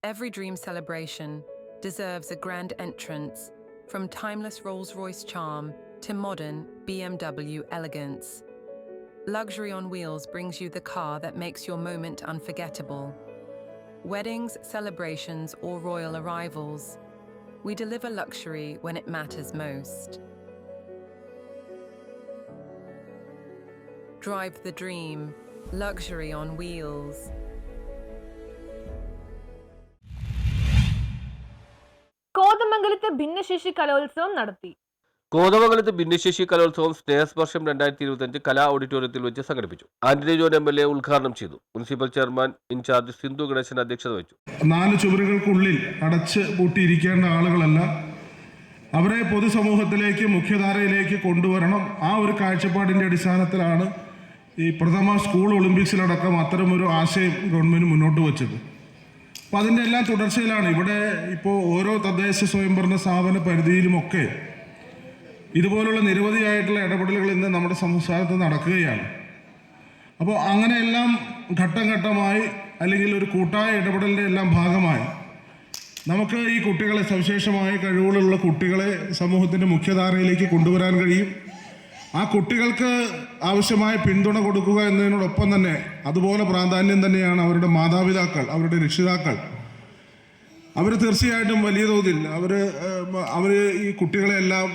Every dream celebration deserves a grand entrance, from timeless Rolls-Royce charm to modern BMW elegance. Luxury on Wheels brings you the car that makes your moment unforgettable. Weddings, celebrations, or royal arrivals, we deliver luxury when it matters most. Drive the dream, luxury on wheels. കോതമംഗലത്ത് ഭിന്നശേഷി കലോത്സവം നടത്തി. കോതമംഗലത്ത് ഭിന്നശേഷി കലോത്സവം സ്നേഹസ്പർശം 2025 കലാ ഓഡിറ്റോറിയത്തിൽ വെച്ച് സംഘടിപ്പിച്ചു. ആന്റണി ജോൺ MLA ഉദ്ഘാടനം ചെയ്തു. Municipal chairman incharge Sindhu Ganesan അധ്യക്ഷത വഹിച്ചു. 4 ചുവരുകൾക്കുള്ളിൽ അടച്ച് പൂട്ടിയിരിക്കേണ്ട ആളുകളല്ല, അവരെ പൊതുസമൂഹത്തിലേക്ക് മുഖ്യധാരയിലേക്ക് കൊണ്ടുവരണം. ആ ഒരു കാഴ്ചപ്പാടിൻ്റെ അടിസ്ഥാനത്തിലാണ് ഈ പ്രഥമ സ്കൂൾ ഒളിമ്പിക്സിലടക്കം അത്തരമൊരു ആശയം ഗവൺമെൻറ് മുന്നോട്ട് വച്ചത്. അപ്പം അതിൻ്റെ എല്ലാം തുടർച്ചയിലാണ് ഇവിടെ ഇപ്പോൾ ഓരോ തദ്ദേശ സ്വയംഭരണ സ്ഥാപന പരിധിയിലുമൊക്കെ ഇതുപോലുള്ള നിരവധിയായിട്ടുള്ള ഇടപെടലുകൾ ഇന്ന് നമ്മുടെ സംസ്ഥാനത്ത് നടക്കുകയാണ്. അപ്പോൾ അങ്ങനെയെല്ലാം ഘട്ടം ഘട്ടമായി അല്ലെങ്കിൽ ഒരു കൂട്ടായ ഇടപെടലിൻ്റെ എല്ലാം ഭാഗമായി നമുക്ക് ഈ കുട്ടികളെ, സവിശേഷമായ കഴിവുകളുള്ള കുട്ടികളെ സമൂഹത്തിൻ്റെ മുഖ്യധാരയിലേക്ക് കൊണ്ടുവരാൻ കഴിയും. ആ കുട്ടികൾക്ക് ആവശ്യമായ പിന്തുണ കൊടുക്കുക എന്നതിനോടൊപ്പം തന്നെ അതുപോലെ പ്രാധാന്യം തന്നെയാണ് അവരുടെ മാതാപിതാക്കൾ, അവരുടെ രക്ഷിതാക്കൾ. അവർ തീർച്ചയായിട്ടും വലിയ തോതിൽ അവർ ഈ കുട്ടികളെല്ലാം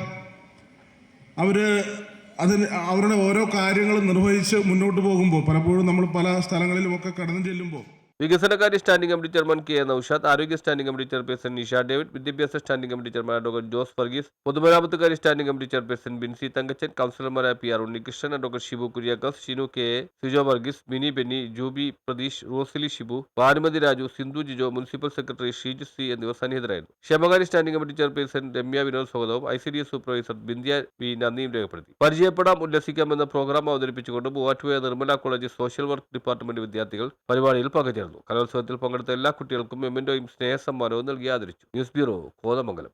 അവരുടെ ഓരോ കാര്യങ്ങളും നിർവഹിച്ച് മുന്നോട്ട് പോകുമ്പോൾ പലപ്പോഴും നമ്മൾ പല സ്ഥലങ്ങളിലുമൊക്കെ കടന്നു ചെല്ലുമ്പോൾ വികസനകാര്യ standing committee chairman KA Naushad, ആരോഗ്യ standing committee chairperson Nisha David, വിദ്യാഭ്യാസ standing committee chairman advocate Jose Varghese, പൊതുമരാമത്തുകാര്യ standing committee chairperson Binsi Thankachan, കൗൺസിലർമാരായ PR Unnikrishnan, advocate Shibu Kuriakose, Shinu KA, Sijo Varghese, Mini Benny, Juby Pratheesh, Rosily Shibu, Bhanumathi Raju, Sindhu Jijo, municipal secretary Sheeju C എന്നിവർ സന്നിഹിതരായിരുന്നു. ക്ഷേമകാര്യ standing committee chairperson Ramya Vinod സ്വാഗതവും ICDS സൂപ്പർവൈസർ ബിന്ധ്യ B നന്ദിയും രേഖപ്പെടുത്തി. പരിചയപ്പെടാം, ഉല്ലസിക്കാം എന്ന പ്രോഗ്രാം അവതരിപ്പിച്ചുകൊണ്ട് Muvattupuzha Nirmala college social work department വിദ്യാർത്ഥികൾ പരിപാടിയിൽ പങ്കുചേർന്നു. കലോത്സവത്തിൽ പങ്കെടുത്ത എല്ലാ കുട്ടികൾക്കും മെമ്മന്റോയും സ്നേഹസമ്മാനവും നൽകി ആദരിച്ചു. News bureau, Kothamangalam.